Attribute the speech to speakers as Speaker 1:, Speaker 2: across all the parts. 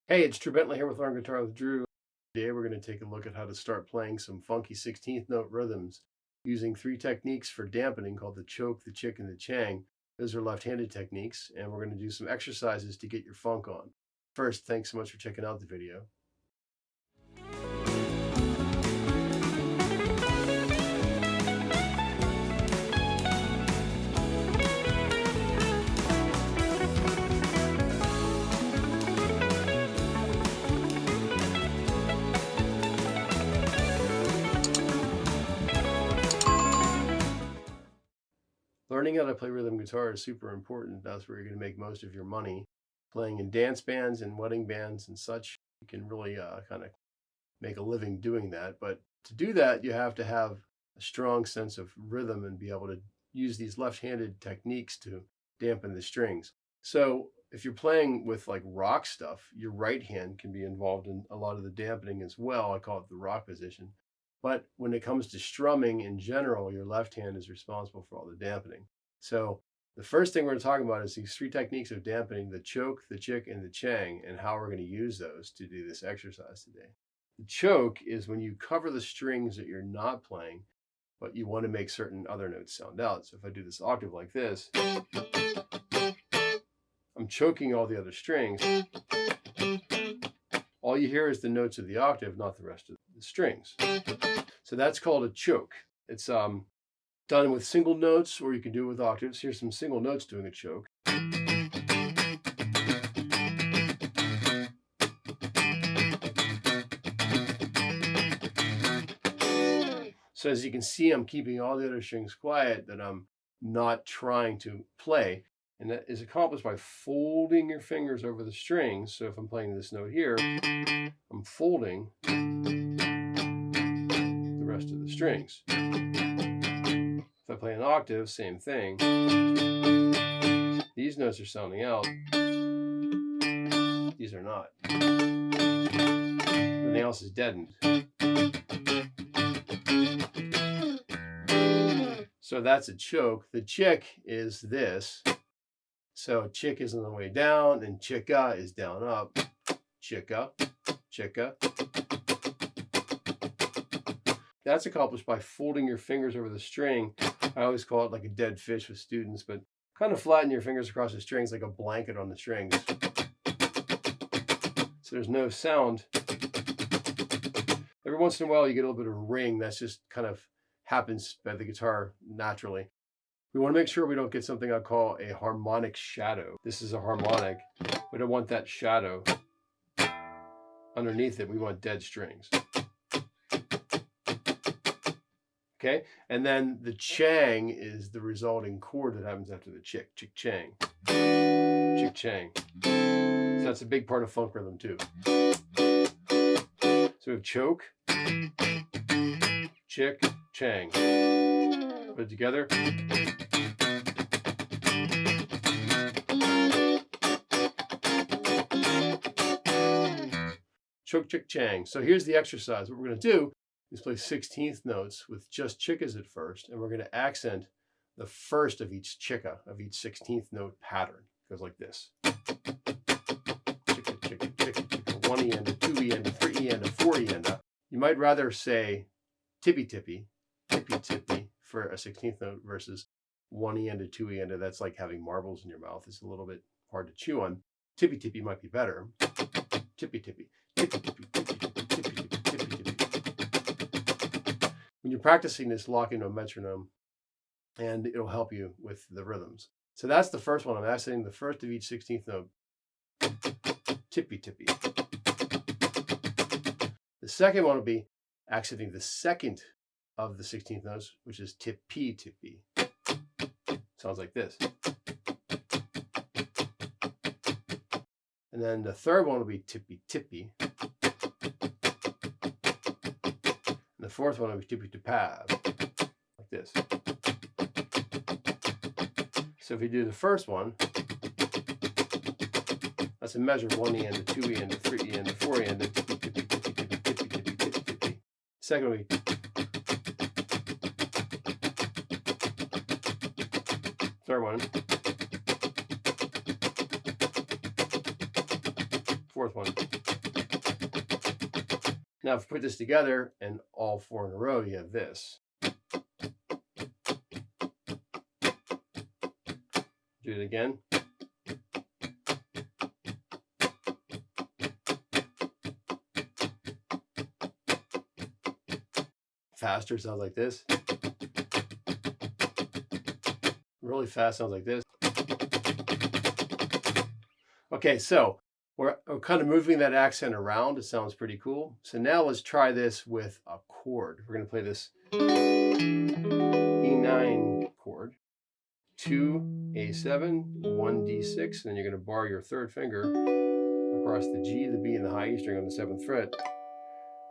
Speaker 1: Hey, it's Drew Bentley here with Learn Guitar with Drew. Today we're going to take a look at how to start playing some funky 16th note rhythms using three techniques for dampening called the choke, the chick, and the chang. Those are left-handed techniques, and we're going to do some exercises to get your funk on. First, thanks so much for checking out the video. Learning how to play rhythm guitar is super important. That's where you're going to make most of your money. Playing in dance bands and wedding bands and such, you can really kind of make a living doing that. But to do that, you have to have a strong sense of rhythm and be able to use these left-handed techniques to dampen the strings. So if you're playing with like rock stuff, your right hand can be involved in a lot of the dampening as well. I call it the rock position. But when it comes to strumming in general, your left hand is responsible for all the dampening. So the first thing we're going to talk about is these three techniques of dampening: the choke, the chick, and the chang, and how we're going to use those to do this exercise today. The choke is when you cover the strings that you're not playing, but you want to make certain other notes sound out. So if I do this octave like this, I'm choking all the other strings. All you hear is the notes of the octave, not the rest of the strings. So that's called a choke. It's done with single notes, or you can do it with octaves. Here's some single notes doing a choke. So as you can see, I'm keeping all the other strings quiet that I'm not trying to play. And that is accomplished by folding your fingers over the strings. So if I'm playing this note here, I'm folding the rest of the strings. If I play an octave, same thing. These notes are sounding out. These are not. Everything else is deadened. So that's a choke. The chick is this. So chick is on the way down, and chicka is down up. Chicka, chicka. That's accomplished by folding your fingers over the string. I always call it like a dead fish with students, but kind of flatten your fingers across the strings like a blanket on the strings. So there's no sound. Every once in a while you get a little bit of a ring. That's just kind of happens by the guitar naturally. We want to make sure we don't get something I call a harmonic shadow. This is a harmonic. We don't want that shadow underneath it. We want dead strings. Okay, and then the chang is the resulting chord that happens after the chick, chick, chang. Chick, chang. So that's a big part of funk rhythm too. So we have choke, chick, chang. Put it together. Choke, chick, chang. So here's the exercise. What we're going to do is play 16th notes with just chickas at first, and we're going to accent the first of each chicka, of each 16th note pattern. It goes like this. Chicka, chicka, chicka, chicka, 1 E and a 2 E and a 3 E and a 4 E and a. You might rather say tippy tippy, tippy tippy for a 16th note versus 1 E and a 2 E and a. That's like having marbles in your mouth. It's a little bit hard to chew on. Tippy tippy might be better. Tippy tippy, tippy tippy, tippy tippy, tippy tippy, tippy tippy. When you're practicing this, lock into a metronome, and it'll help you with the rhythms. So that's the first one. I'm accenting the first of each 16th note. Tippy tippy. The second one will be accenting the second of the 16th notes, which is tippy tippy. Sounds like this. And then the third one will be tippy tippy. And the fourth one will be tippy tippab, like this. So if you do the first one, that's a measure: 1 E and a 2 E and a 3 E and a 4 E and a tippy tippy tippy tippy tippy tippy tippy tippy. Second will be third one. fourth one. Now, if we put this together and all 4 in a row, you have this. Do it again. Faster sounds like this. Really fast sounds like this. Okay, so we're kind of moving that accent around. It sounds pretty cool. So now let's try this with a chord. We're going to play this E9 chord, 2 A7, 1 D6, and then you're going to bar your 3rd finger across the G, the B, and the high E string on the 7th fret.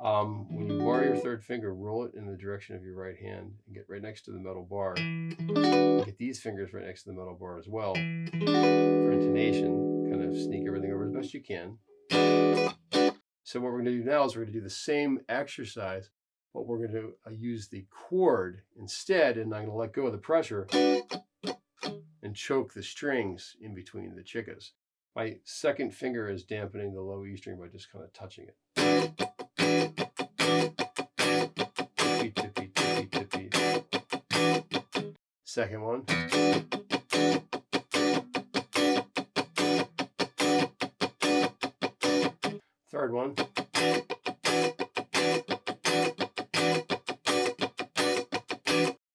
Speaker 1: When you bar your 3rd finger, roll it in the direction of your right hand and get right next to the metal bar. Get these fingers right next to the metal bar as well for intonation. Kind of sneak everything over as best you can. So what we're going to do now is we're going to do the same exercise, but we're going to use the chord instead, and I'm going to let go of the pressure and choke the strings in between the chickas. My 2nd finger is dampening the low E string by just kind of touching it. Tippy, tippy, tippy, tippy. Second one. Third one.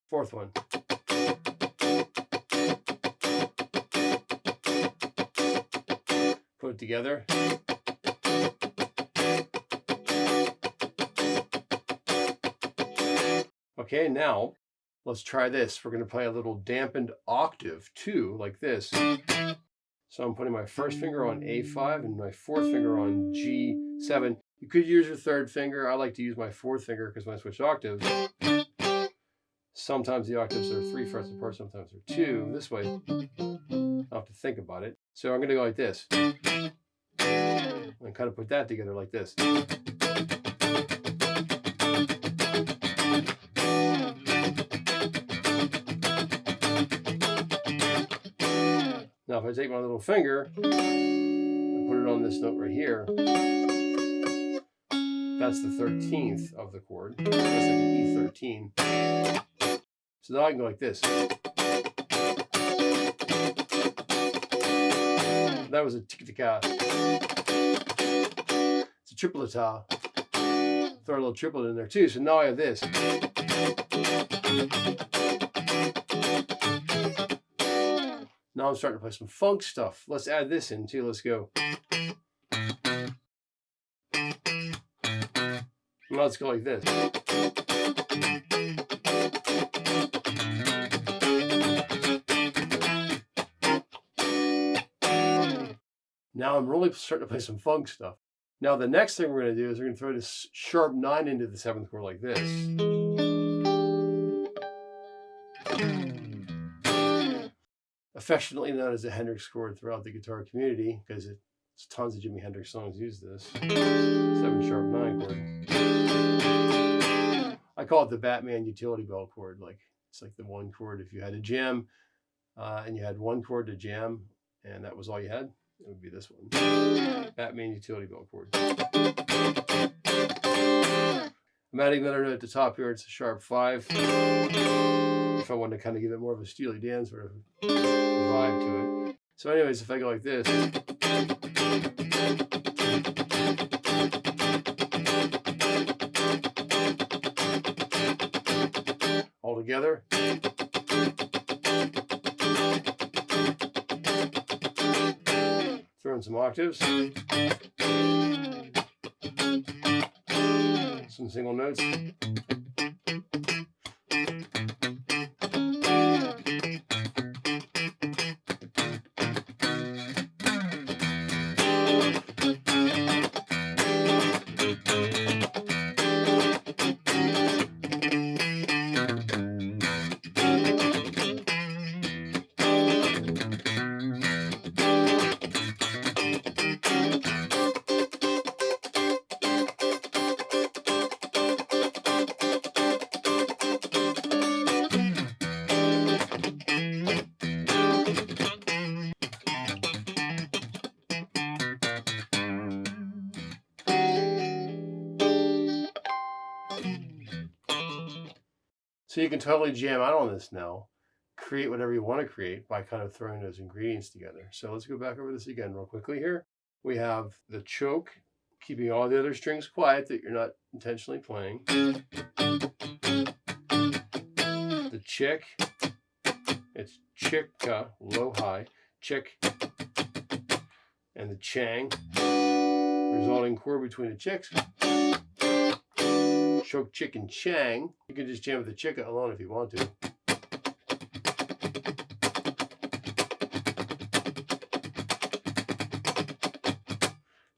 Speaker 1: Fourth one. Put it together. Okay, now let's try this. We're going to play a little dampened octave too, like this. So I'm putting my 1st finger on A5 and my 4th finger on G7. You could use your 3rd finger. I like to use my 4th finger because when I switch octaves, sometimes the octaves are 3 frets apart, sometimes they're 2. This way, I'll have to think about it. So I'm going to go like this. And kind of put that together like this. Now if I take my little finger and put it on this note right here, that's the 13th of the chord. That's like an E13. So now I can go like this. That was a tic-tic-a. It's a triplet-a. Throw a little triplet in there too. So now I have this. Now I'm starting to play some funk stuff. Let's add this in too. Let's go. Now let's go like this. Now I'm really starting to play some funk stuff. Now the next thing we're going to do is we're going to throw this sharp 9 into the 7th chord like this. Affectionately known as the Hendrix chord throughout the guitar community, because tons of Jimi Hendrix songs use this 7 sharp 9 chord. I call it the Batman utility belt chord. Like it's like the one chord if you had a jam and you had one chord to jam and that was all you had, it would be this one. Batman utility belt chord. I'm adding another note at the top here. It's a sharp 5. If I want to kind of give it more of a Steely Dan sort of vibe to it. So anyways, if I go like this. All together. Throw in some octaves. Some single notes. So you can totally jam out on this now, create whatever you want to create by kind of throwing those ingredients together. So let's go back over this again real quickly here. We have the choke, keeping all the other strings quiet that you're not intentionally playing. The chick, it's chicka, low, high, chick, and the chang, resulting chord between the chicks. Choke, chick, and chang. You can just jam with the chicka alone if you want to.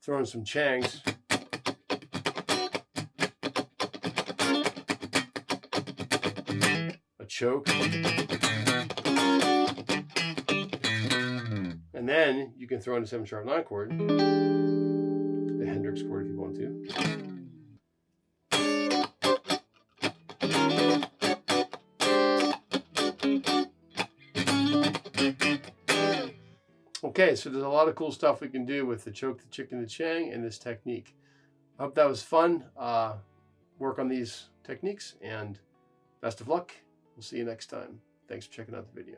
Speaker 1: Throw in some changs. A choke. And then you can throw in a 7-sharp 9 chord, the Hendrix chord if you want to. Okay, so there's a lot of cool stuff we can do with the choke, the chick, and the chang and this technique. I hope that was fun. Work on these techniques, and best of luck. We'll see you next time. Thanks for checking out the video.